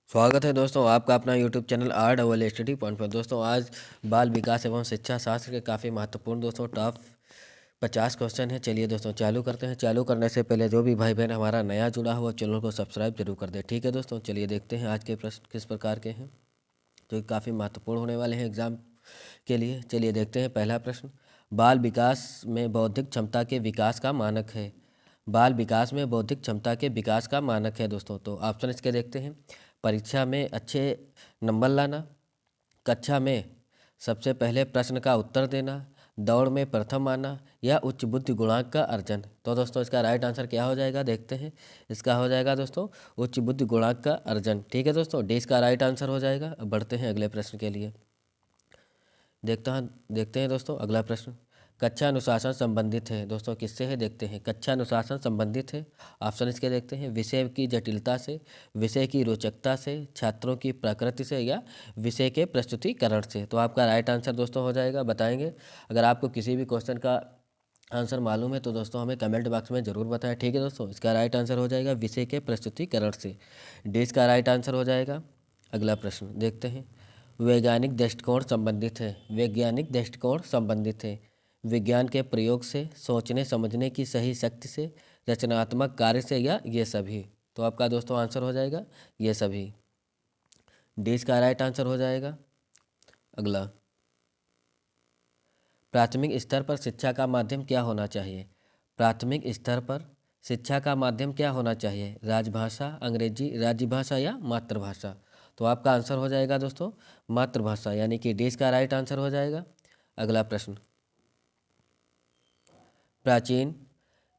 स्वागत है दोस्तों आपका अपना यूट्यूब चैनल RSSD पॉइंट पर। दोस्तों आज बाल विकास एवं शिक्षा शास्त्र के काफ़ी महत्वपूर्ण दोस्तों टॉप 50 क्वेश्चन है। चलिए दोस्तों चालू करते हैं। चालू करने से पहले जो भी भाई बहन हमारा नया जुड़ा हुआ चैनल को सब्सक्राइब जरूर कर दे। ठीक है दोस्तों, चलिए देखते हैं आज के प्रश्न किस प्रकार के हैं जो काफ़ी महत्वपूर्ण होने वाले हैं एग्जाम के लिए। चलिए देखते हैं पहला प्रश्न, बाल विकास में बौद्धिक क्षमता के विकास का मानक है। बाल विकास में बौद्धिक क्षमता के विकास का मानक है दोस्तों। तो ऑप्शन इसके देखते हैं, परीक्षा में अच्छे नंबर लाना, कक्षा में सबसे पहले प्रश्न का उत्तर देना, दौड़ में प्रथम आना या उच्च बुद्धि गुणांक का अर्जन। तो दोस्तों इसका राइट आंसर क्या हो जाएगा, देखते हैं। इसका हो जाएगा दोस्तों उच्च बुद्धि गुणांक का अर्जन। ठीक है दोस्तों, डी इसका राइट आंसर हो जाएगा। अब बढ़ते हैं अगले प्रश्न के लिए। देखते हैं दोस्तों अगला प्रश्न, कक्षा अनुशासन संबंधित है दोस्तों किससे है, देखते हैं। कक्षा अनुशासन संबंधित है, ऑप्शन इसके देखते हैं, विषय की जटिलता से, विषय की रोचकता से, छात्रों की प्रकृति से या विषय के प्रस्तुतिकरण से। तो आपका राइट आंसर दोस्तों हो जाएगा, बताएंगे। अगर आपको किसी भी क्वेश्चन का आंसर मालूम है तो दोस्तों हमें कमेंट बॉक्स में ज़रूर बताएं। ठीक है दोस्तों, इसका राइट आंसर हो जाएगा विषय के प्रस्तुतिकरण से, डी इसका राइट आंसर हो जाएगा। अगला प्रश्न देखते हैं, वैज्ञानिक दृष्टिकोण संबंधित है। वैज्ञानिक दृष्टिकोण संबंधित है, विज्ञान के प्रयोग से, सोचने समझने की सही शक्ति से, रचनात्मक कार्य से या ये सभी। तो आपका दोस्तों आंसर हो जाएगा ये सभी, डी इसका राइट आंसर हो जाएगा। अगला, प्राथमिक स्तर पर शिक्षा का माध्यम क्या होना चाहिए। प्राथमिक स्तर पर शिक्षा का माध्यम क्या होना चाहिए, राजभाषा, अंग्रेजी, राज्य भाषा या मातृभाषा। तो आपका आंसर हो जाएगा दोस्तों मातृभाषा, यानी कि डी इसका राइट आंसर हो जाएगा। अगला प्रश्न, प्राचीन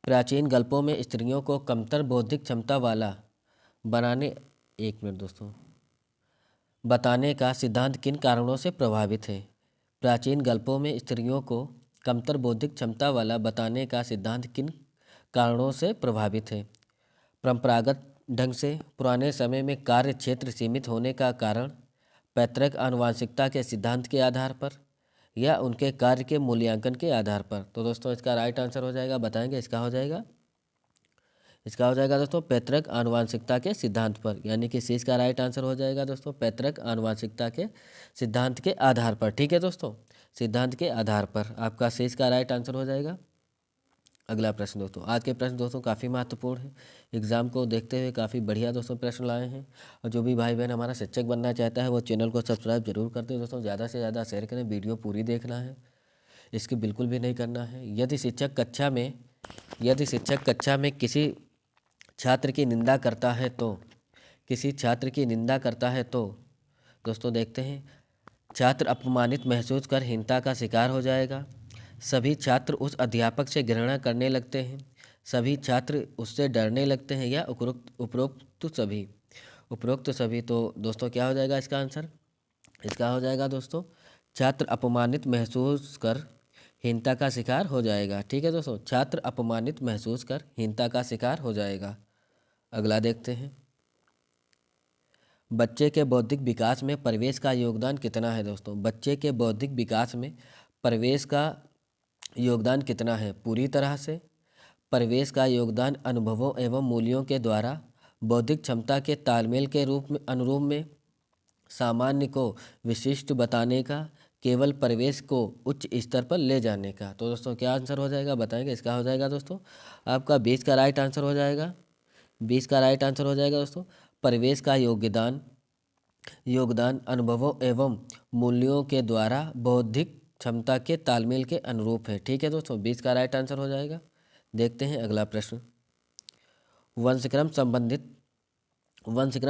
प्राचीन गल्पों में स्त्रियों को कमतर बौद्धिक क्षमता वाला बनाने, एक मिनट दोस्तों, बताने का सिद्धांत किन कारणों से प्रभावित है। प्राचीन गल्पों में स्त्रियों को कमतर बौद्धिक क्षमता वाला बताने का सिद्धांत किन कारणों से प्रभावित है। परंपरागत ढंग से, पुराने समय में कार्य क्षेत्र सीमित होने का कारण, पैतृक आनुवंशिकता के सिद्धांत के आधार पर या उनके कार्य के मूल्यांकन के आधार पर। तो दोस्तों इसका राइट आंसर हो जाएगा, बताएंगे। इसका हो जाएगा दोस्तों पैतृक आनुवंशिकता के सिद्धांत पर, यानी कि सी इसका राइट आंसर हो जाएगा दोस्तों पैतृक आनुवंशिकता के सिद्धांत के आधार पर। ठीक है दोस्तों, सिद्धांत के आधार पर आपका सी इसका राइट आंसर हो जाएगा। अगला प्रश्न दोस्तों, आज के प्रश्न दोस्तों काफ़ी महत्वपूर्ण है, एग्जाम को देखते हुए काफ़ी बढ़िया दोस्तों प्रश्न लाए हैं। और जो भी भाई बहन हमारा शिक्षक बनना चाहता है वो चैनल को सब्सक्राइब जरूर कर दें दोस्तों, ज़्यादा से ज़्यादा शेयर करें, वीडियो पूरी देखना है, इसकी बिल्कुल भी नहीं करना है। यदि शिक्षक कक्षा में किसी छात्र की निंदा करता है तो दोस्तों देखते हैं, छात्र अपमानित महसूस कर हीनता का शिकार हो जाएगा, सभी छात्र उस अध्यापक से घृणा करने लगते हैं, सभी छात्र उससे डरने लगते हैं या उपरोक्त सभी। तो दोस्तों क्या हो जाएगा इसका आंसर, इसका हो जाएगा दोस्तों छात्र अपमानित महसूस कर हीनता का शिकार हो जाएगा। ठीक है दोस्तों, छात्र अपमानित महसूस कर हीनता का शिकार हो जाएगा। अगला देखते हैं, बच्चे के बौद्धिक विकास में परिवेश का योगदान कितना है दोस्तों। बच्चे के बौद्धिक विकास में परिवेश का योगदान कितना है, पूरी तरह से। परिवेश का योगदान अनुभवों एवं मूल्यों के द्वारा बौद्धिक क्षमता के तालमेल के अनुरूप में सामान्य को विशिष्ट बताने का, केवल परिवेश को उच्च स्तर पर ले जाने का। तो दोस्तों क्या आंसर हो जाएगा, बताएंगे। इसका हो जाएगा दोस्तों आपका 20 का राइट आंसर हो जाएगा। 20 का राइट आंसर हो जाएगा दोस्तों, परिवेश का योगदान अनुभवों एवं मूल्यों के द्वारा बौद्धिक क्षमता के तालमेल के अनुरूप है। ठीक है दोस्तों, 20 का राइट आंसर हो जाएगा। देखते हैं अगला प्रश्न, वंशक्रम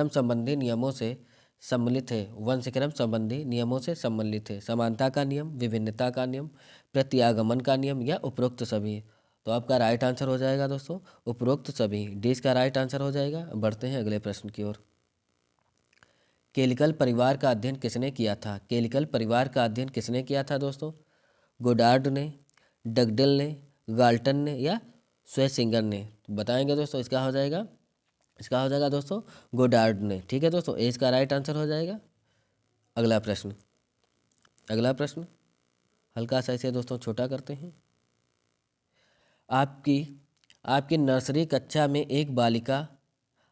संबंधी नियमों से सम्मिलित है। वंशक्रम संबंधी नियमों से सम्मिलित है, समानता का नियम, विभिन्नता का नियम, प्रत्यागमन का नियम या उपरोक्त सभी। तो आपका राइट आंसर हो जाएगा दोस्तों उपरोक्त सभी, डी का राइट आंसर हो जाएगा। बढ़ते हैं अगले प्रश्न की ओर, केलिकल परिवार का अध्ययन किसने किया था। केलिकल परिवार का अध्ययन किसने किया था दोस्तों, गोडार्ड ने, डगडेल ने, गाल्टन ने या स्वेसिंगर ने। बताएंगे दोस्तों, इसका हो जाएगा दोस्तों गोडार्ड ने। ठीक है दोस्तों, ए इसका राइट आंसर हो जाएगा। अगला प्रश्न हल्का सा इसे दोस्तों छोटा करते हैं। आपकी नर्सरी कक्षा में एक बालिका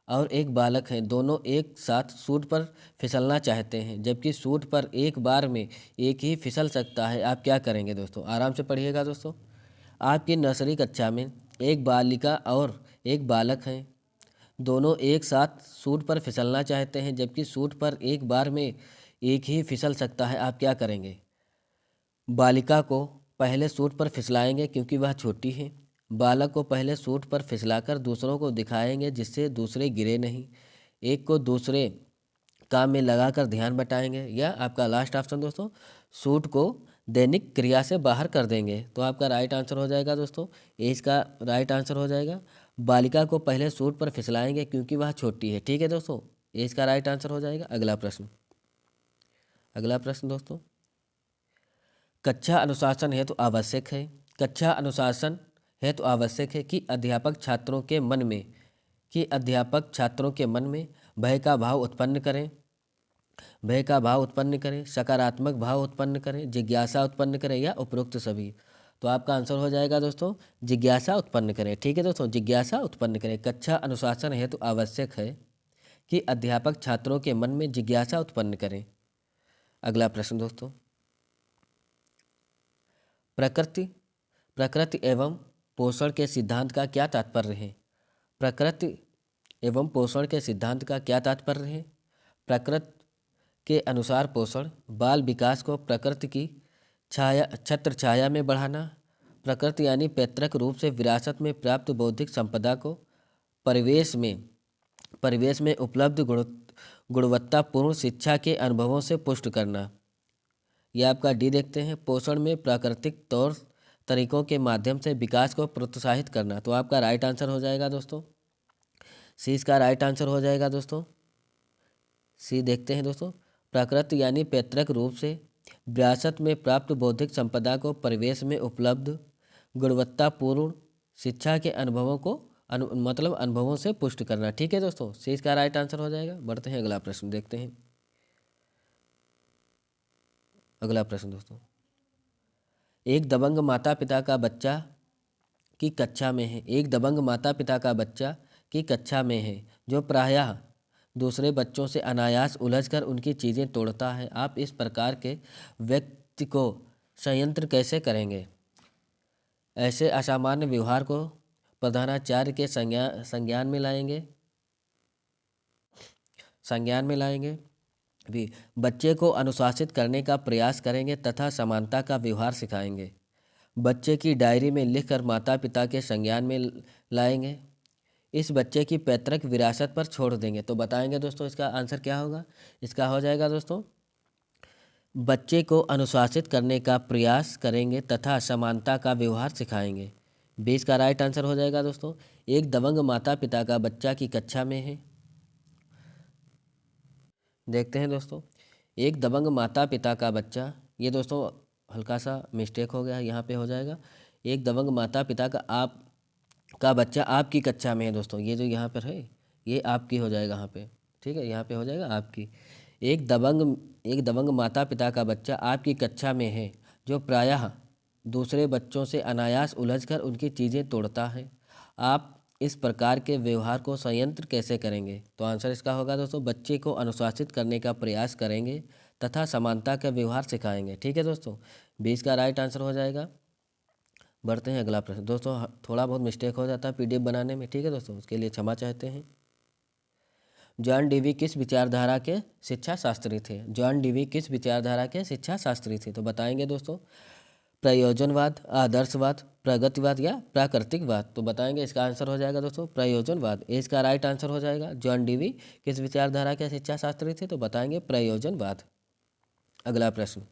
और एक बालक हैं, दोनों एक साथ सूट पर फिसलना चाहते हैं, जबकि सूट पर एक बार में एक ही फिसल सकता है, आप क्या करेंगे दोस्तों? आराम से पढ़िएगा दोस्तों। आपकी नर्सरी कक्षा में एक बालिका और एक बालक हैं, दोनों एक साथ सूट पर फिसलना चाहते हैं, जबकि सूट पर एक बार में एक ही फिसल सकता है, आप क्या करेंगे? बालिका को पहले सूट पर फिसलाएंगे क्योंकि वह छोटी है। बालक को पहले सूट पर फिसलाकर दूसरों को दिखाएंगे जिससे दूसरे गिरे नहीं। एक को दूसरे काम में लगाकर ध्यान बटाएंगे। या आपका लास्ट ऑप्शन दोस्तों, सूट को दैनिक क्रिया से बाहर कर देंगे। तो आपका राइट आंसर हो जाएगा दोस्तों, ए इसका राइट आंसर हो जाएगा। बालिका को पहले सूट पर फिसलाएंगे क्योंकि वह छोटी है। ठीक है दोस्तों, ए इसका राइट आंसर हो जाएगा। अगला प्रश्न, अगला प्रश्न दोस्तों, कक्षा अनुशासन हेतु आवश्यक है। कक्षा अनुशासन हेतु आवश्यक है कि अध्यापक छात्रों के मन में भय का भाव उत्पन्न करें, सकारात्मक भाव उत्पन्न करें, जिज्ञासा उत्पन्न करें, या उपरोक्त सभी। तो आपका आंसर हो जाएगा दोस्तों, जिज्ञासा उत्पन्न करें। ठीक है दोस्तों, जिज्ञासा उत्पन्न करें। कक्षा अनुशासन हेतु आवश्यक है कि अध्यापक छात्रों के मन में जिज्ञासा उत्पन्न करें। अगला प्रश्न दोस्तों, प्रकृति एवं पोषण के सिद्धांत का क्या तात्पर्य है? प्रकृति एवं पोषण के सिद्धांत का क्या तात्पर्य है? प्रकृति के अनुसार पोषण, बाल विकास को प्रकृति की छत्र छाया में बढ़ाना, प्रकृति यानी पैतृक रूप से विरासत में प्राप्त बौद्धिक संपदा को परिवेश में उपलब्ध गुणवत्तापूर्ण शिक्षा के अनुभवों से पुष्ट करना। यह आपका डी देखते हैं, पोषण में प्राकृतिक तौर तरीकों के माध्यम से विकास को प्रोत्साहित करना। तो आपका राइट आंसर हो जाएगा दोस्तों, सी इसका राइट आंसर हो जाएगा दोस्तों। सी देखते हैं दोस्तों, प्रकृति यानी पैतृक रूप से विरासत में प्राप्त बौद्धिक संपदा को परिवेश में उपलब्ध गुणवत्तापूर्ण शिक्षा के अनुभवों को अनुभवों से पुष्ट करना। ठीक है दोस्तों, सी इसका राइट आंसर हो जाएगा। बढ़ते हैं अगला प्रश्न देखते हैं। अगला प्रश्न दोस्तों, एक दबंग माता पिता का बच्चा की कक्षा में है। एक दबंग माता पिता का बच्चा की कक्षा में है जो प्रायः दूसरे बच्चों से अनायास उलझकर उनकी चीज़ें तोड़ता है। आप इस प्रकार के व्यक्ति को संयंत्र कैसे करेंगे? ऐसे असामान्य व्यवहार को प्रधानाचार्य के संज्ञान में लाएंगे भी। बच्चे को अनुशासित करने का प्रयास करेंगे तथा समानता का व्यवहार सिखाएंगे। बच्चे की डायरी में लिखकर माता पिता के संज्ञान में लाएंगे। इस बच्चे की पैतृक विरासत पर छोड़ देंगे। तो बताएंगे दोस्तों, इसका आंसर क्या होगा? इसका हो जाएगा दोस्तों, बच्चे को अनुशासित करने का प्रयास करेंगे तथा समानता का व्यवहार सिखाएंगे। 20 का राइट आंसर हो जाएगा दोस्तों। एक दबंग माता पिता का बच्चा की कक्षा में है। देखते हैं दोस्तों, एक दबंग माता पिता का बच्चा, ये दोस्तों हल्का सा मिस्टेक हो गया, यहाँ पे हो जाएगा एक दबंग माता पिता का बच्चा आपकी कक्षा में है। दोस्तों ये जो यहाँ पर है ये आपकी हो जाएगा यहाँ पे। ठीक है, यहाँ पे हो जाएगा आपकी। एक दबंग माता पिता का बच्चा आपकी कक्षा में है जो प्रायः दूसरे बच्चों से अनायास उलझकर उनकी चीज़ें तोड़ता है। आप इस प्रकार के व्यवहार को संयंत्र कैसे करेंगे? तो आंसर इसका होगा दोस्तों, बच्चे को अनुशासित करने का प्रयास करेंगे तथा समानता का व्यवहार सिखाएंगे। ठीक है दोस्तों, 20 का राइट आंसर हो जाएगा। बढ़ते हैं अगला प्रश्न दोस्तों, थोड़ा बहुत मिस्टेक हो जाता है पीडीएफ बनाने में। ठीक है दोस्तों, उसके लिए क्षमा चाहते हैं। जॉन डीवी किस विचारधारा के शिक्षा शास्त्री थे? जॉन डीवी किस विचारधारा के शिक्षा शास्त्री थे? तो बताएंगे दोस्तों, प्रयोजनवाद, आदर्शवाद, प्रगतिवाद या प्राकृतिकवाद। तो बताएंगे, इसका आंसर हो जाएगा दोस्तों प्रयोजनवाद। इसका राइट आंसर हो जाएगा। जॉन डीवी किस विचारधारा के शिक्षा शास्त्री थे? तो बताएंगे प्रयोजनवाद। अगला प्रश्न,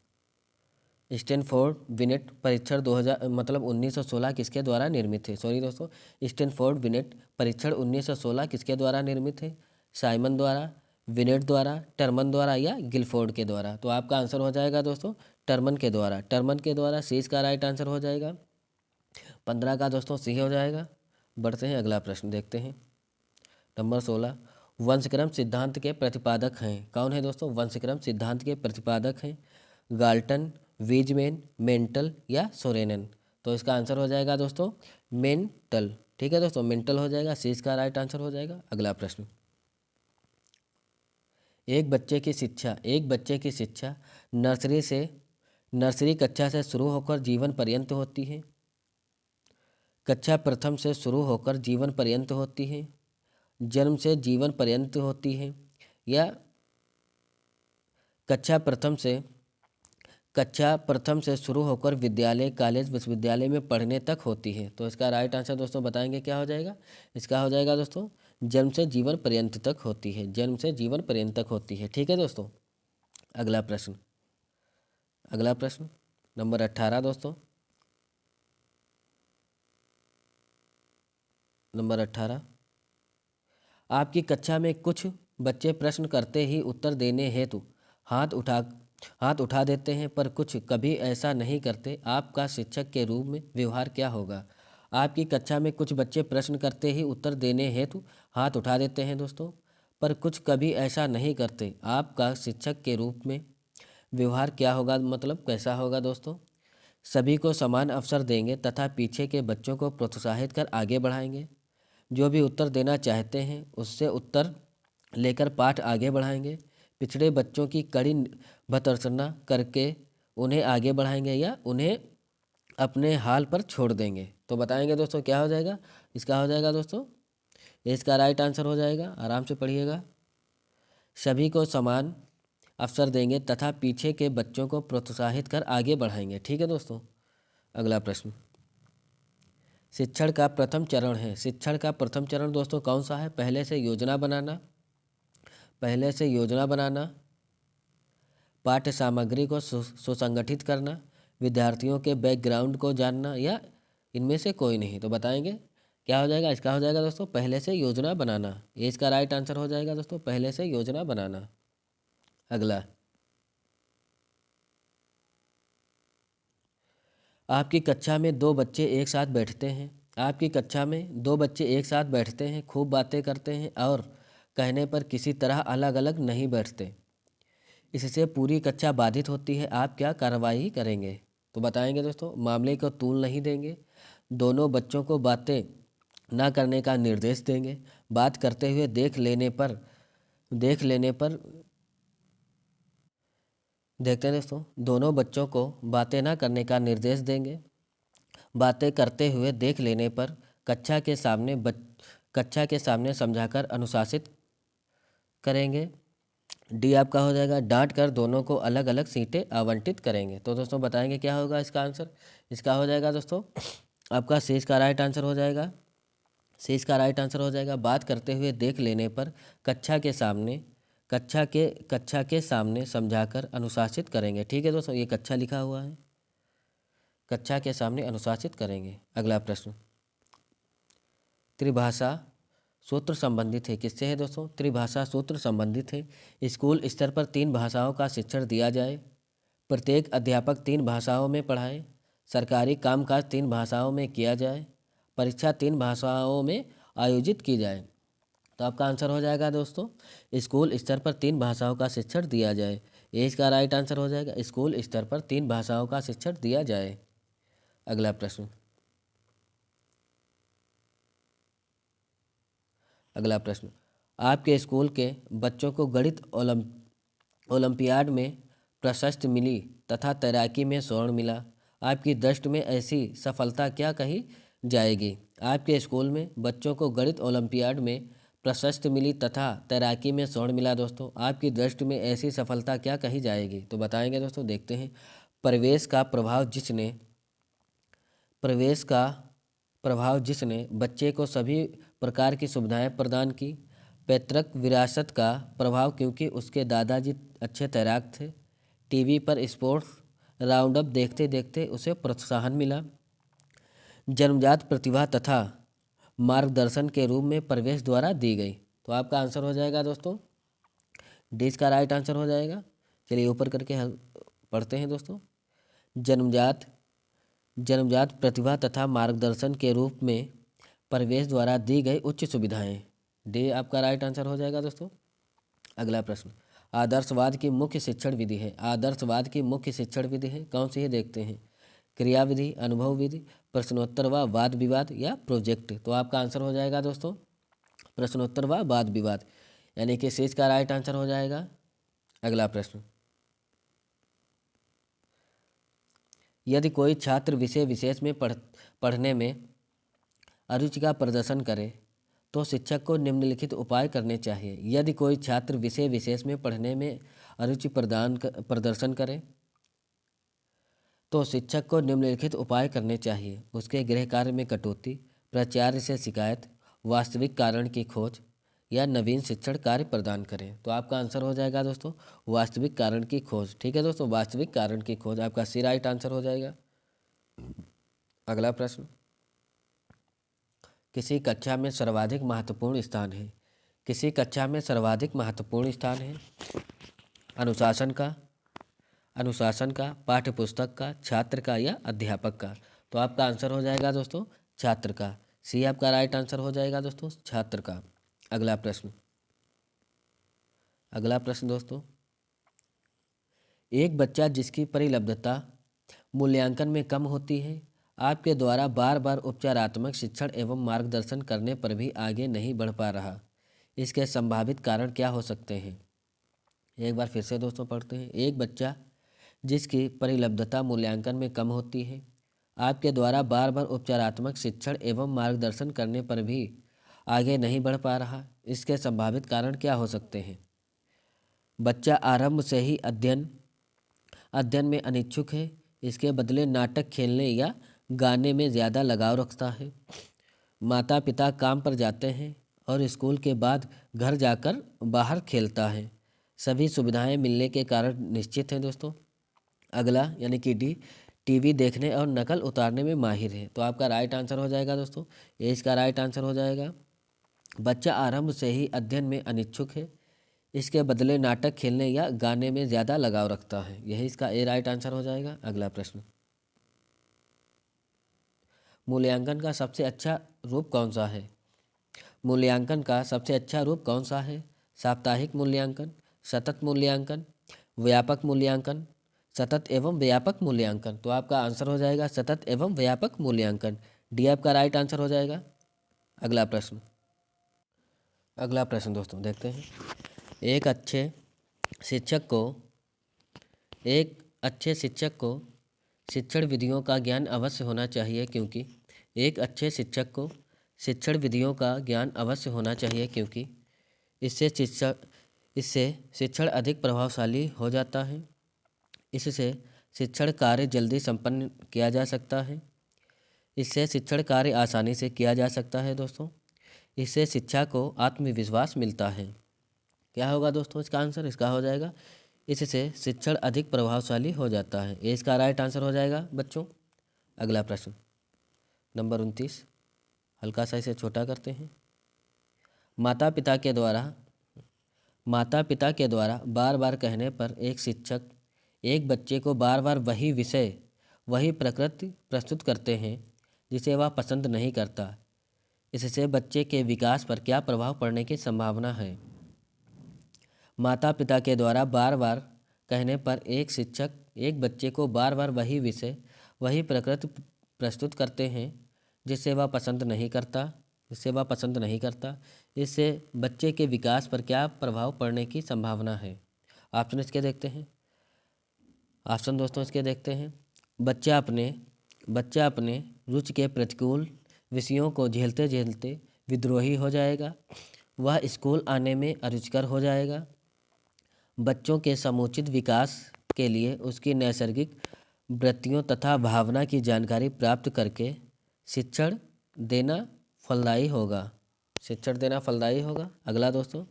स्टैनफोर्ड बिनेट परीक्षण 1916 किसके द्वारा निर्मित थे? सॉरी दोस्तों, स्टैनफोर्ड बिनेट परीक्षण 1916 किसके द्वारा निर्मित है? साइमन द्वारा, बिनेट द्वारा, टर्मन द्वारा या गिलफोर्ड के द्वारा? तो आपका आंसर हो जाएगा दोस्तों टर्मन के द्वारा। सी का राइट आंसर हो जाएगा। 15 का दोस्तों सी हो जाएगा। बढ़ते हैं अगला प्रश्न देखते हैं। नंबर 16, वंशक्रम सिद्धांत के प्रतिपादक हैं। कौन है दोस्तों? वंशक्रम सिद्धांत के प्रतिपादक हैं गाल्टन, वीजमैन, मेंटल या सोरेनन? तो इसका आंसर हो जाएगा दोस्तों मेंटल। ठीक है दोस्तों, मेंटल हो जाएगा। सी का राइट आंसर हो जाएगा। अगला प्रश्न, एक बच्चे की शिक्षा नर्सरी कक्षा से शुरू होकर जीवन पर्यंत होती है। कक्षा प्रथम से शुरू होकर जीवन पर्यंत होती है, जन्म से जीवन पर्यंत होती है, या कक्षा प्रथम से शुरू होकर विद्यालय, कॉलेज, विश्वविद्यालय में पढ़ने तक होती है। तो इसका राइट आंसर दोस्तों बताएंगे क्या हो जाएगा। इसका हो जाएगा दोस्तों जन्म से जीवन पर्यंत तक होती है, जन्म से जीवन पर्यंत तक होती है। ठीक है दोस्तों। अगला प्रश्न नंबर 18 दोस्तों। नंबर 18, आपकी कक्षा में कुछ बच्चे प्रश्न करते ही उत्तर देने हेतु हाथ उठा देते हैं, पर कुछ कभी ऐसा नहीं करते। आपका शिक्षक के रूप में व्यवहार क्या होगा। आपकी कक्षा में कुछ बच्चे प्रश्न करते ही उत्तर देने हेतु हाथ उठा देते हैं दोस्तों, पर कुछ कभी ऐसा नहीं करते। आपका शिक्षक के रूप में व्यवहार क्या होगा, मतलब कैसा होगा दोस्तों। सभी को समान अवसर देंगे तथा पीछे के बच्चों को प्रोत्साहित कर आगे बढ़ाएंगे। जो भी उत्तर देना चाहते हैं उससे उत्तर लेकर पाठ आगे बढ़ाएंगे। पिछड़े बच्चों की कड़ी भर्त्सना करके उन्हें आगे बढ़ाएंगे या उन्हें अपने हाल पर छोड़ देंगे। तो बताएंगे दोस्तों क्या हो जाएगा। इसका हो जाएगा दोस्तों, इसका राइट आंसर हो जाएगा, आराम से पढ़िएगा, सभी को समान अवसर देंगे तथा पीछे के बच्चों को प्रोत्साहित कर आगे बढ़ाएंगे। ठीक है दोस्तों। अगला प्रश्न, शिक्षण का प्रथम चरण है। शिक्षण का प्रथम चरण दोस्तों कौन सा है। पहले से योजना बनाना, पाठ्य सामग्री को सुसंगठित करना, विद्यार्थियों के बैकग्राउंड को जानना, या इनमें से कोई नहीं। तो बताएंगे क्या हो जाएगा। इसका हो जाएगा दोस्तों पहले से योजना बनाना। ये इसका राइट आंसर हो जाएगा दोस्तों, पहले से योजना बनाना। अगला, आपकी कक्षा में दो बच्चे एक साथ बैठते हैं, खूब बातें करते हैं और कहने पर किसी तरह अलग अलग नहीं बैठते। इससे पूरी कक्षा बाधित होती है। आप क्या कार्रवाई करेंगे। तो बताएंगे दोस्तों, मामले को तूल नहीं देंगे, दोनों बच्चों को बातें ना करने का निर्देश देंगे, बात करते हुए देख लेने पर देखते हैं दोस्तों, दोनों बच्चों को बातें ना करने का निर्देश देंगे, बातें करते हुए देख लेने पर कक्षा के सामने समझाकर अनुशासित करेंगे। डी आपका हो जाएगा, डांट कर दोनों को अलग अलग सीटें आवंटित करेंगे। तो दोस्तों बताएंगे क्या होगा इसका आंसर। इसका हो जाएगा दोस्तों आपका सी का राइट आंसर हो जाएगा। बात करते हुए देख लेने पर कक्षा के सामने समझाकर अनुशासित करेंगे। ठीक है दोस्तों, ये कक्षा लिखा हुआ है, कक्षा के सामने अनुशासित करेंगे। अगला प्रश्न, त्रिभाषा सूत्र संबंधित है। किससे है दोस्तों। त्रिभाषा सूत्र संबंधित है। स्कूल स्तर पर 3 भाषाओं का शिक्षण दिया जाए, प्रत्येक अध्यापक 3 भाषाओं में पढ़ाए, सरकारी कामकाज 3 भाषाओं में किया जाए, परीक्षा 3 भाषाओं में आयोजित की जाए। तो आपका आंसर हो जाएगा दोस्तों, स्कूल स्तर पर 3 भाषाओं का शिक्षण दिया जाए। ये इसका राइट आंसर हो जाएगा, स्कूल स्तर पर 3 भाषाओं का शिक्षण दिया जाए। अगला प्रश्न, आपके स्कूल के बच्चों को गणित ओलंपियाड में प्रशस्ति मिली तथा तैराकी में स्वर्ण मिला। आपकी दृष्टि में ऐसी सफलता क्या कही जाएगी। आपके स्कूल में बच्चों को गणित ओलंपियाड में प्रशस्ति मिली तथा तैराकी में स्वर्ण मिला। दोस्तों आपकी दृष्टि में ऐसी सफलता क्या कही जाएगी। तो बताएंगे दोस्तों, देखते हैं। प्रवेश का प्रभाव जिसने बच्चे को सभी प्रकार की सुविधाएं प्रदान की। पैतृक विरासत का प्रभाव, क्योंकि उसके दादाजी अच्छे तैराक थे। टीवी पर स्पोर्ट्स राउंडअप देखते देखते उसे प्रोत्साहन मिला। जन्मजात प्रतिभा तथा मार्गदर्शन के रूप में प्रवेश द्वारा दी गई। तो आपका आंसर हो जाएगा दोस्तों, डी का राइट आंसर हो जाएगा। चलिए ऊपर करके पढ़ते हैं दोस्तों। जन्मजात प्रतिभा तथा मार्गदर्शन के रूप में प्रवेश द्वारा दी गई उच्च सुविधाएं। डी आपका राइट आंसर हो जाएगा दोस्तों। अगला प्रश्न, आदर्शवाद की मुख्य शिक्षण विधि है। कौन सी है, देखते हैं। क्रिया विधि, अनुभव विधि, प्रश्नोत्तर व वाद विवाद, या प्रोजेक्ट। तो आपका आंसर हो जाएगा दोस्तों प्रश्नोत्तर व वाद विवाद। यानी कि सी इसका राइट आंसर हो जाएगा। अगला प्रश्न, यदि कोई छात्र विषय विशेष में पढ़ने में अरुचि का प्रदर्शन करे तो शिक्षक को निम्नलिखित उपाय करने चाहिए। यदि कोई छात्र विषय विशेष में पढ़ने में अरुचि प्रदर्शन करे तो शिक्षक को निम्नलिखित उपाय करने चाहिए। उसके गृह कार्य में कटौती, प्राचार्य से शिकायत, वास्तविक कारण की खोज या नवीन शिक्षण कार्य प्रदान करें। तो आपका आंसर हो जाएगा दोस्तों वास्तविक कारण की खोज। ठीक है दोस्तों, वास्तविक कारण की खोज आपका सी राइट आंसर हो जाएगा। अगला प्रश्न, किसी कक्षा में सर्वाधिक महत्वपूर्ण स्थान है। किसी कक्षा में सर्वाधिक महत्वपूर्ण स्थान है अनुशासन का, पाठ्यपुस्तक का, छात्र का या अध्यापक का। तो आपका आंसर हो जाएगा दोस्तों छात्र का। सी आपका राइट आंसर हो जाएगा दोस्तों छात्र का। अगला प्रश्न दोस्तों, एक बच्चा जिसकी परिलब्धता मूल्यांकन में कम होती है, आपके द्वारा बार बार उपचारात्मक शिक्षण एवं मार्गदर्शन करने पर भी आगे नहीं बढ़ पा रहा, इसके संभावित कारण क्या हो सकते हैं। एक बार फिर से दोस्तों पढ़ते हैं। एक बच्चा जिसकी परिलब्धता मूल्यांकन में कम होती है, आपके द्वारा बार बार उपचारात्मक शिक्षण एवं मार्गदर्शन करने पर भी आगे नहीं बढ़ पा रहा, इसके संभावित कारण क्या हो सकते हैं। बच्चा आरंभ से ही अध्ययन में अनिच्छुक है, इसके बदले नाटक खेलने या गाने में ज़्यादा लगाव रखता है। माता पिता काम पर जाते हैं और स्कूल के बाद घर जाकर बाहर खेलता है। सभी सुविधाएं मिलने के कारण निश्चित हैं दोस्तों। अगला यानी कि डी, टीवी देखने और नकल उतारने में माहिर है। तो आपका राइट आंसर हो जाएगा दोस्तों ए इसका राइट आंसर हो जाएगा। बच्चा आरंभ से ही अध्ययन में अनिच्छुक है, इसके बदले नाटक खेलने या गाने में ज़्यादा लगाव रखता है। यही इसका ए राइट आंसर हो जाएगा। अगला प्रश्न, मूल्यांकन का सबसे अच्छा रूप कौन सा है। मूल्यांकन का सबसे अच्छा रूप कौन सा है। साप्ताहिक मूल्यांकन, सतत मूल्यांकन, व्यापक मूल्यांकन, सतत एवं व्यापक मूल्यांकन। तो आपका आंसर हो जाएगा सतत एवं व्यापक मूल्यांकन। डी आपका राइट आंसर हो जाएगा। अगला प्रश्न दोस्तों देखते हैं। एक अच्छे शिक्षक को शिक्षण विधियों का ज्ञान अवश्य होना चाहिए क्योंकि एक अच्छे शिक्षक को शिक्षण विधियों का ज्ञान अवश्य होना चाहिए क्योंकि इससे शिक्षण अधिक प्रभावशाली हो जाता है। इससे शिक्षण कार्य जल्दी संपन्न किया जा सकता है। इससे शिक्षण कार्य आसानी से किया जा सकता है दोस्तों। इससे शिक्षा को आत्मविश्वास मिलता है। क्या होगा दोस्तों इसका आंसर, इसका हो जाएगा इससे शिक्षण अधिक प्रभावशाली हो जाता है। ये इसका राइट आंसर हो जाएगा बच्चों। अगला प्रश्न नंबर 29, हल्का सा इसे छोटा करते हैं। माता पिता के द्वारा बार बार कहने पर एक शिक्षक एक बच्चे को बार बार वही विषय वही प्रकृति प्रस्तुत करते हैं जिसे वह पसंद नहीं करता। इससे बच्चे के विकास पर क्या प्रभाव पड़ने की संभावना है। माता पिता के द्वारा बार बार कहने पर एक शिक्षक एक बच्चे को बार बार वही विषय वही प्रकृति प्रस्तुत करते हैं जिसे वह पसंद नहीं करता। इससे बच्चे के विकास पर क्या प्रभाव पड़ने की संभावना है। ऑप्शन इसके देखते हैं। ऑप्शन दोस्तों इसके देखते हैं। बच्चा अपने रुचि के प्रतिकूल विषयों को झेलते झेलते विद्रोही हो जाएगा। वह स्कूल आने में अरुचिकर हो जाएगा। बच्चों के समुचित विकास के लिए उसकी नैसर्गिक वृत्तियों तथा भावना की जानकारी प्राप्त करके शिक्षण देना फलदायी होगा। अगला दोस्तों,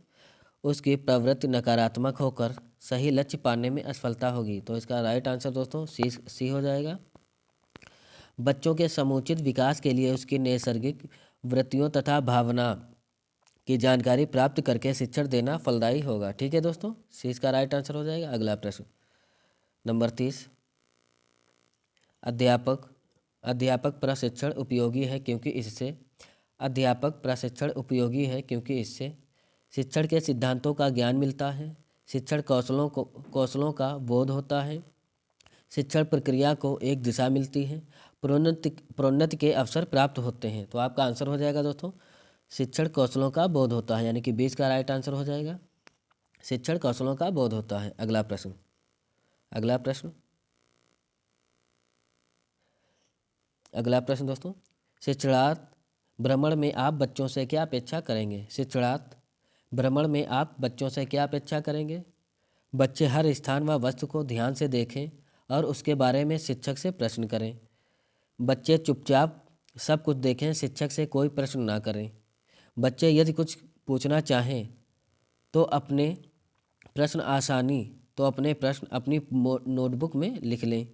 उसकी प्रवृत्ति नकारात्मक होकर सही लक्ष्य पाने में असफलता होगी। तो इसका राइट आंसर दोस्तों सी हो जाएगा। बच्चों के समुचित विकास के लिए उसकी नैसर्गिक वृत्तियों तथा भावना की जानकारी प्राप्त करके शिक्षण देना फलदायी होगा। ठीक है दोस्तों, सी इसका राइट आंसर हो जाएगा। अगला प्रश्न नंबर 30, अध्यापक प्रशिक्षण उपयोगी है क्योंकि इससे शिक्षण के सिद्धांतों का ज्ञान मिलता है। शिक्षण कौशलों का बोध होता है। शिक्षण प्रक्रिया को एक दिशा मिलती है। प्रोन्नति के अवसर प्राप्त होते हैं। तो आपका आंसर हो जाएगा दोस्तों शिक्षण कौशलों का बोध होता है, यानी कि 20 का राइट आंसर हो जाएगा। शिक्षण कौशलों का बोध होता है। अगला प्रश्न, अगला प्रश्न, अगला प्रश्न दोस्तों, शिक्षणार्थ भ्रमण में आप बच्चों से क्या अपेक्षा करेंगे? शिक्षणार्थ भ्रमण में आप बच्चों से क्या अपेक्षा करेंगे? बच्चे हर स्थान व वस्तु को ध्यान से देखें और उसके बारे में शिक्षक से प्रश्न करें। बच्चे चुपचाप सब कुछ देखें, शिक्षक से कोई प्रश्न ना करें। बच्चे यदि कुछ पूछना चाहें तो अपने प्रश्न अपनी नोटबुक में लिख लें।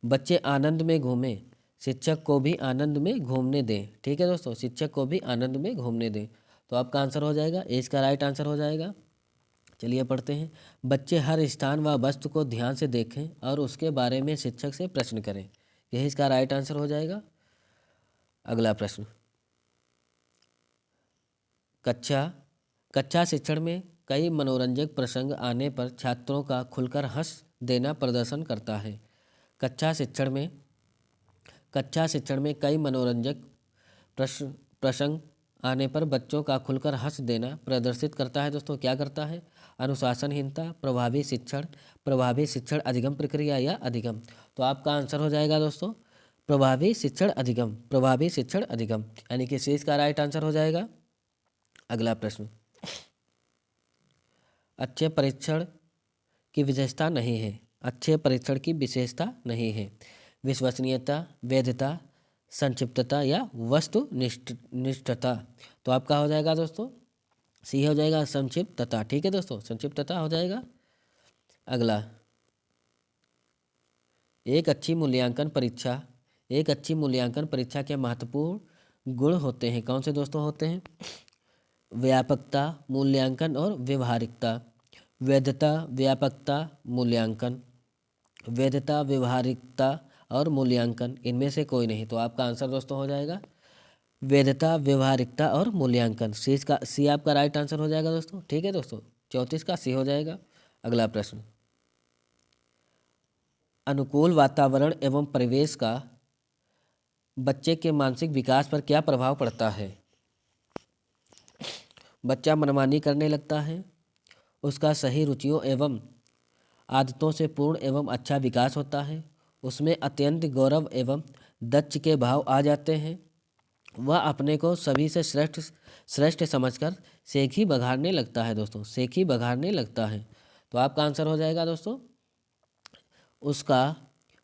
बच्चे आनंद में घूमें, शिक्षक को भी आनंद में घूमने दें। ठीक है दोस्तों, शिक्षक को भी आनंद में घूमने दें। तो आपका आंसर हो जाएगा, इसका राइट आंसर हो जाएगा। चलिए पढ़ते हैं। बच्चे हर स्थान व वस्तु को ध्यान से देखें और उसके बारे में शिक्षक से प्रश्न करें। यही इसका राइट आंसर हो जाएगा। अगला प्रश्न, कक्षा शिक्षण में कई मनोरंजक प्रसंग आने पर छात्रों का खुलकर हंस देना प्रदर्शन करता है। कक्षा शिक्षण में कई मनोरंजक प्रसंग आने पर बच्चों का खुलकर हंस देना प्रदर्शित करता है। दोस्तों क्या करता है? अनुशासनहीनता, प्रभावी शिक्षण, अधिगम प्रक्रिया या अधिगम। तो आपका आंसर हो जाएगा दोस्तों प्रभावी शिक्षण अधिगम, यानी कि सी इसका राइट आंसर हो जाएगा। अगला प्रश्न, अच्छे परीक्षण की विशेषता नहीं है। अच्छे परीक्षण की विशेषता नहीं है। विश्वसनीयता, वैधता, संक्षिप्तता या वस्तुनिष्ठता। तो आपका हो जाएगा दोस्तों सी हो जाएगा संक्षिप्तता। ठीक है दोस्तों, संक्षिप्तता हो जाएगा। अगला, एक अच्छी मूल्यांकन परीक्षा के महत्वपूर्ण गुण होते हैं। कौन से दोस्तों होते हैं? व्यापकता, मूल्यांकन और व्यवहारिकता। वैधता, व्यापकता, मूल्यांकन। वैधता, व्यवहारिकता और मूल्यांकन, इनमें से कोई नहीं। तो आपका आंसर दोस्तों हो जाएगा वैधता, व्यवहारिकता और मूल्यांकन। सी आपका राइट आंसर हो जाएगा दोस्तों। ठीक है दोस्तों, 34 का सी हो जाएगा। अगला प्रश्न, अनुकूल वातावरण एवं परिवेश का बच्चे के मानसिक विकास पर क्या प्रभाव पड़ता है? बच्चा मनमानी करने लगता है, उसका सही रुचियों एवं आदतों से पूर्ण एवं अच्छा विकास होता है, उसमें अत्यंत गौरव एवं दक्ष के भाव आ जाते हैं, वह अपने को सभी से श्रेष्ठ समझकर सेखी बघाड़ने लगता है। दोस्तों सेखी बघाड़ने लगता है। तो आपका आंसर हो जाएगा दोस्तों उसका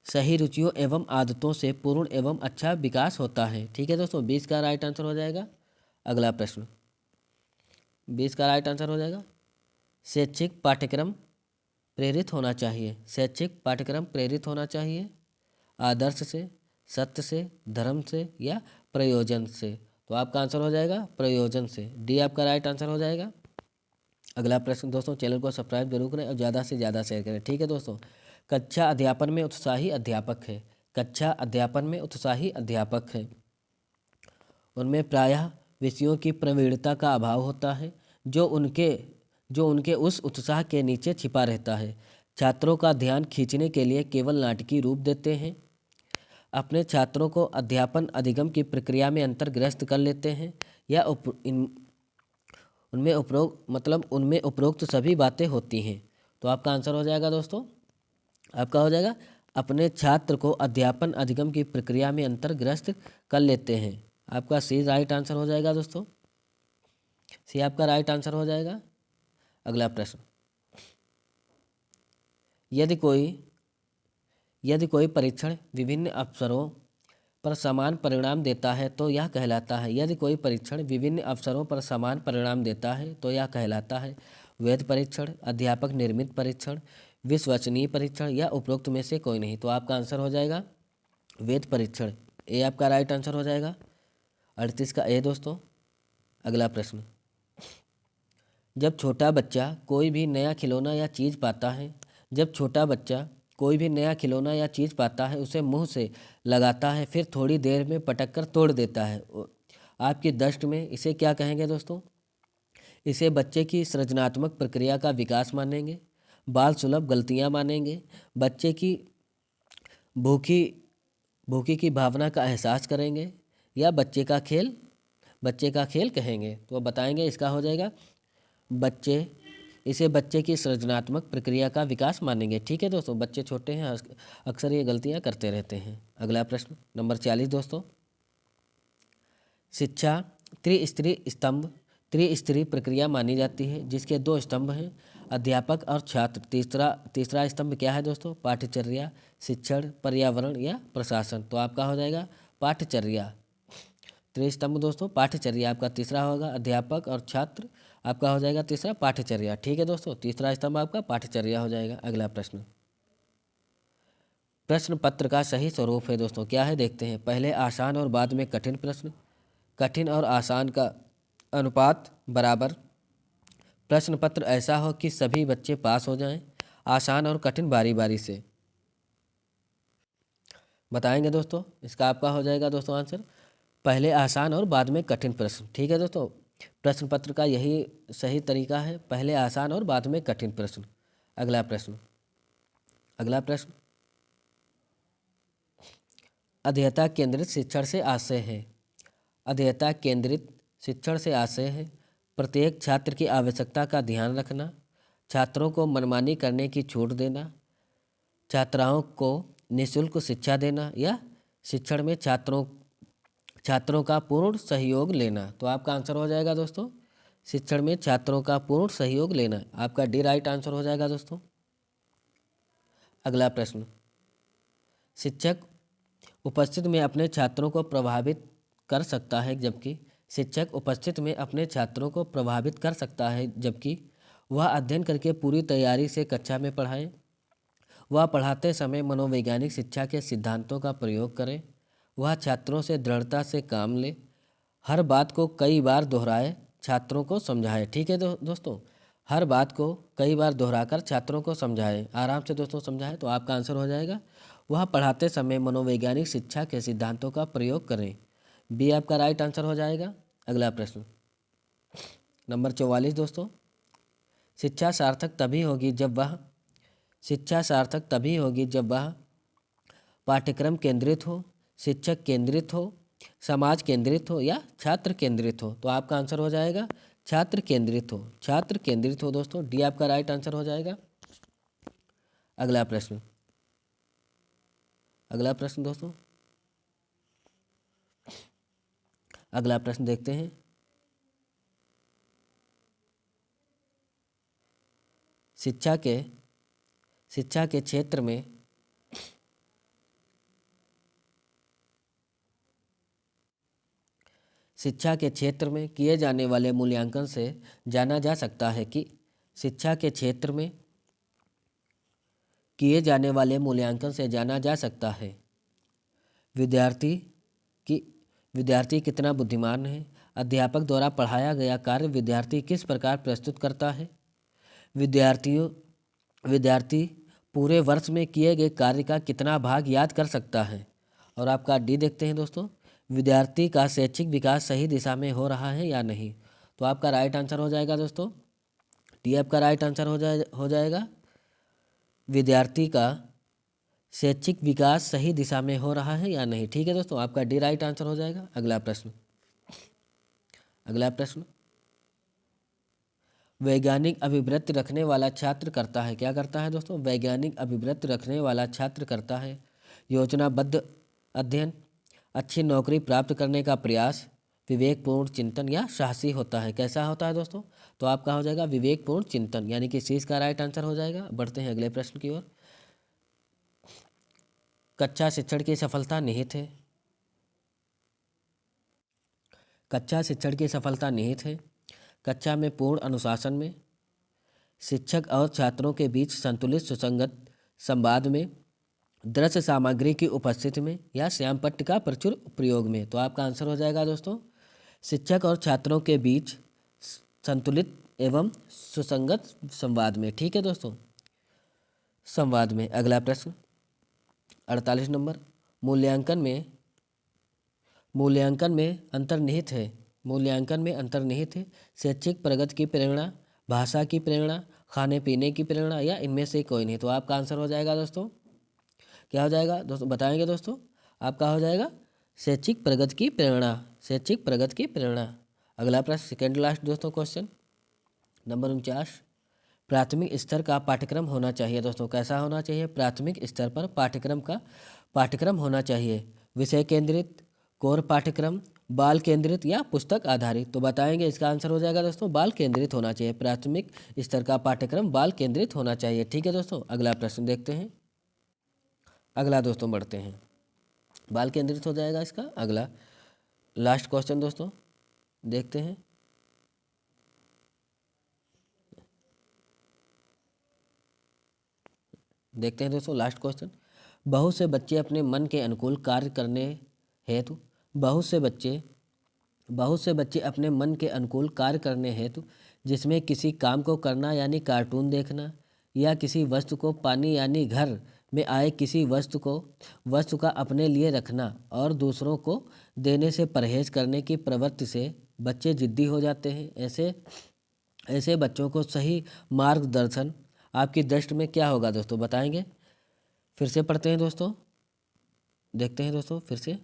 सही रुचियों एवं आदतों से पूर्ण एवं अच्छा विकास होता है। ठीक है दोस्तों, 20 का राइट आंसर हो जाएगा। अगला प्रश्न, 20 का राइट आंसर हो जाएगा शैक्षिक पाठ्यक्रम प्रेरित होना चाहिए। शैक्षिक पाठ्यक्रम प्रेरित होना चाहिए आदर्श से, सत्य से, धर्म से या प्रयोजन से। तो आपका आंसर हो जाएगा प्रयोजन से। डी आपका राइट आंसर हो जाएगा। अगला प्रश्न दोस्तों, चैनल को सब्सक्राइब जरूर करें और ज़्यादा से ज़्यादा शेयर करें। ठीक है दोस्तों, कक्षा अध्यापन में उत्साही अध्यापक है। कक्षा अध्यापन में उत्साही अध्यापक है, उनमें प्रायः विषयों की प्रवीणता का अभाव होता है जो उनके उस उत्साह के नीचे छिपा रहता है। छात्रों का ध्यान खींचने के लिए केवल नाटकीय रूप देते हैं, अपने छात्रों को अध्यापन अधिगम की प्रक्रिया में अंतर्ग्रस्त कर लेते हैं या उनमें उपरोक्त सभी बातें होती हैं। तो आपका आंसर हो जाएगा दोस्तों, आपका हो जाएगा अपने छात्र को अध्यापन अधिगम की प्रक्रिया में अंतर्ग्रस्त कर लेते हैं। आपका सी राइट आंसर हो जाएगा दोस्तों, सी आपका राइट आंसर हो जाएगा। अगला प्रश्न, यदि कोई परीक्षण विभिन्न अवसरों पर समान परिणाम देता है तो यह कहलाता है। यदि कोई परीक्षण विभिन्न अवसरों पर समान परिणाम देता है तो यह कहलाता है वैध परीक्षण, अध्यापक निर्मित परीक्षण, विश्वसनीय परीक्षण या उपरोक्त में से कोई नहीं। तो आपका आंसर हो जाएगा वैध परीक्षण। ए आपका राइट आंसर हो जाएगा। 38 का ए दोस्तों। अगला प्रश्न, जब छोटा बच्चा कोई भी नया खिलौना या चीज़ पाता है उसे मुंह से लगाता है, फिर थोड़ी देर में पटक कर तोड़ देता है। आपकी दृष्टि में इसे क्या कहेंगे दोस्तों? इसे बच्चे की सृजनात्मक प्रक्रिया का विकास मानेंगे, बाल सुलभ गलतियां मानेंगे, बच्चे की भूखी की भावना का एहसास करेंगे या बच्चे का खेल बच्चे का खेल कहेंगे। तो बताएंगे इसका हो जाएगा इसे बच्चे की सृजनात्मक प्रक्रिया का विकास मानेंगे। ठीक है दोस्तों, बच्चे छोटे हैं, अक्सर ये गलतियां करते रहते हैं। अगला प्रश्न नंबर 40 दोस्तों, शिक्षा त्रिस्तरीय प्रक्रिया मानी जाती है जिसके दो स्तंभ हैं, अध्यापक और छात्र। तीसरा स्तंभ क्या है दोस्तों? पाठ्यचर्या, शिक्षण, पर्यावरण या प्रशासन। तो आपका हो जाएगा पाठ्यचर्या। त्रिस्तंभ दोस्तों पाठ्यचर्या आपका तीसरा होगा, अध्यापक और छात्र आपका हो जाएगा तीसरा पाठ्यचर्या। ठीक है दोस्तों, तीसरा स्तंभ आपका पाठ्यचर्या हो जाएगा। अगला प्रश्न पत्र का सही स्वरूप है दोस्तों, क्या है देखते हैं। पहले आसान और बाद में कठिन प्रश्न, कठिन और आसान का अनुपात बराबर, प्रश्न पत्र ऐसा हो कि सभी बच्चे पास हो जाएं, आसान और कठिन बारी बारी से। बताएंगे दोस्तों, इसका आपका हो जाएगा दोस्तों आंसर पहले आसान और बाद में कठिन प्रश्न। ठीक है दोस्तों, प्रश्न पत्र का यही सही तरीका है, पहले आसान और बाद में कठिन प्रश्न। अगला प्रश्न अध्येता केंद्रित शिक्षण से आशय है। अध्येता केंद्रित शिक्षण से आशय है प्रत्येक छात्र की आवश्यकता का ध्यान रखना, छात्रों को मनमानी करने की छूट देना, छात्राओं को निःशुल्क शिक्षा देना या शिक्षण में छात्रों का पूर्ण सहयोग लेना। तो आपका आंसर हो जाएगा दोस्तों शिक्षण में छात्रों का पूर्ण सहयोग लेना। आपका डी राइट आंसर हो जाएगा दोस्तों। अगला प्रश्न, शिक्षक उपस्थित में अपने छात्रों को प्रभावित कर सकता है जबकि वह अध्ययन करके पूरी तैयारी से कक्षा में पढ़ाए, वह पढ़ाते समय मनोवैज्ञानिक शिक्षा के सिद्धांतों का प्रयोग करे, वह छात्रों से दृढ़ता से काम ले, हर बात को कई बार दोहराए, छात्रों को समझाए। ठीक है दोस्तों, हर बात को कई बार दोहराकर छात्रों को समझाए, आराम से दोस्तों समझाए। तो आपका आंसर हो जाएगा वह पढ़ाते समय मनोवैज्ञानिक शिक्षा के सिद्धांतों का प्रयोग करें। बी आपका राइट आंसर हो जाएगा। अगला प्रश्न नंबर 44 दोस्तों, शिक्षा सार्थक तभी होगी जब वह पाठ्यक्रम केंद्रित हो, शिक्षक केंद्रित हो, समाज केंद्रित हो या छात्र केंद्रित हो। तो आपका आंसर हो जाएगा छात्र केंद्रित हो दोस्तों, डी आपका राइट आंसर हो जाएगा। अगला प्रश्न दोस्तों, अगला प्रश्न देखते हैं। शिक्षा के क्षेत्र में किए जाने वाले मूल्यांकन से जाना जा सकता है कि विद्यार्थी कितना बुद्धिमान है, अध्यापक द्वारा पढ़ाया गया कार्य विद्यार्थी किस प्रकार प्रस्तुत करता है, विद्यार्थी पूरे वर्ष में किए गए कार्य का कितना भाग याद कर सकता है। और आपका डी देखते हैं दोस्तों, विद्यार्थी का शैक्षिक विकास सही दिशा में हो रहा है या नहीं। तो आपका राइट आंसर हो जाएगा दोस्तों, डी आपका राइट आंसर हो जाएगा विद्यार्थी का शैक्षिक विकास सही दिशा में हो रहा है या नहीं। ठीक है दोस्तों, आपका डी राइट आंसर हो जाएगा। अगला प्रश्न वैज्ञानिक अभिवृत्ति रखने वाला छात्र करता है। क्या करता है दोस्तों? वैज्ञानिक अभिवृत्ति रखने वाला छात्र करता है योजनाबद्ध अध्ययन, अच्छी नौकरी प्राप्त करने का प्रयास, विवेकपूर्ण चिंतन या साहसी होता है। कैसा होता है दोस्तों? तो आपका हो जाएगा विवेकपूर्ण चिंतन, यानी कि सी का राइट आंसर हो जाएगा। बढ़ते हैं अगले प्रश्न की ओर। कक्षा शिक्षण की सफलता निहित है कक्षा में पूर्ण अनुशासन में, शिक्षक और छात्रों के बीच संतुलित सुसंगत संवाद में, दृश्य सामग्री की उपस्थिति में या श्यामपट्ट का प्रचुर प्रयोग में। तो आपका आंसर हो जाएगा दोस्तों शिक्षक और छात्रों के बीच संतुलित एवं सुसंगत संवाद में। ठीक है दोस्तों, संवाद में। अगला प्रश्न 48 नंबर, मूल्यांकन में अंतर्निहित है शैक्षिक प्रगति की प्रेरणा, भाषा की प्रेरणा, खाने पीने की प्रेरणा या इनमें से कोई नहीं। तो आपका आंसर हो जाएगा दोस्तों, क्या हो जाएगा दोस्तों? बताएंगे दोस्तों, आपका हो जाएगा शैक्षिक प्रगति की प्रेरणा। शैक्षिक प्रगति की प्रेरणा। अगला प्रश्न, सेकेंड लास्ट दोस्तों क्वेश्चन नंबर 49, प्राथमिक स्तर का पाठ्यक्रम होना चाहिए। दोस्तों कैसा होना चाहिए? प्राथमिक स्तर पर पाठ्यक्रम होना चाहिए। विषय केंद्रित, कोर पाठ्यक्रम, बाल केंद्रित या पुस्तक आधारित? तो बताएंगे, इसका आंसर हो जाएगा दोस्तों बाल केंद्रित होना चाहिए। प्राथमिक स्तर का पाठ्यक्रम बाल केंद्रित होना चाहिए। ठीक है दोस्तों, अगला प्रश्न देखते हैं। अगला दोस्तों बढ़ते हैं, बाल केंद्रित हो जाएगा इसका। अगला लास्ट क्वेश्चन दोस्तों देखते हैं। देखते हैं दोस्तों लास्ट क्वेश्चन, बहुत से बच्चे अपने मन के अनुकूल कार्य करने हेतु बहुत से बच्चे अपने मन के अनुकूल कार्य करने हेतु जिसमें किसी काम को करना यानी कार्टून देखना या किसी वस्तु को पानी यानी घर में आए किसी वस्तु का अपने लिए रखना और दूसरों को देने से परहेज करने की प्रवृत्ति से बच्चे जिद्दी हो जाते हैं। ऐसे बच्चों को सही मार्गदर्शन आपकी दृष्टि में क्या होगा दोस्तों? बताएंगे। फिर से पढ़ते हैं दोस्तों, देखते हैं दोस्तों फिर से।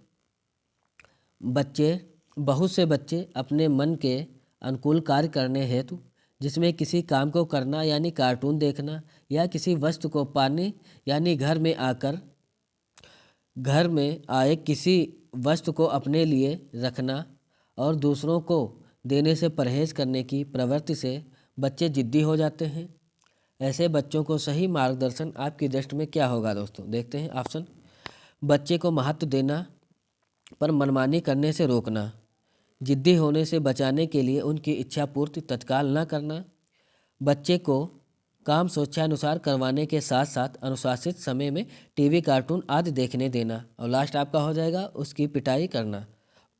बहुत से बच्चे अपने मन के अनुकूल कार्य करने हेतु जिसमें किसी काम को करना यानी कार्टून देखना या किसी वस्तु को पानी यानी घर में आए किसी वस्तु को अपने लिए रखना और दूसरों को देने से परहेज करने की प्रवृत्ति से बच्चे जिद्दी हो जाते हैं। ऐसे बच्चों को सही मार्गदर्शन आपकी दृष्टि में क्या होगा दोस्तों? देखते हैं ऑप्शन, बच्चे को महत्व देना पर मनमानी करने से रोकना, जिद्दी होने से बचाने के लिए उनकी इच्छा पूर्ति तत्काल न करना, बच्चे को काम स्वेच्छानुसार करवाने के साथ साथ अनुशासित समय में टीवी कार्टून आदि देखने देना, और लास्ट आपका हो जाएगा उसकी पिटाई करना।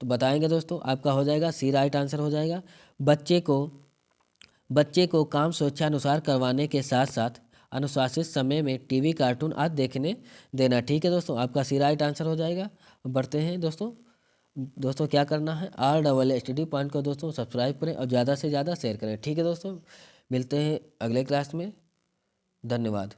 तो बताएंगे दोस्तों, आपका हो जाएगा सी राइट आंसर हो जाएगा। बच्चे को काम स्वेच्छानुसार करवाने के साथ साथ अनुशासित समय में टीवी कार्टून आदि देखने देना। ठीक है दोस्तों, आपका सी राइट आंसर हो जाएगा। बढ़ते हैं दोस्तों क्या करना है, RSSD पॉइंट को दोस्तों सब्सक्राइब करें और ज़्यादा से ज़्यादा शेयर करें। ठीक है दोस्तों, मिलते हैं अगले क्लास में। धन्यवाद।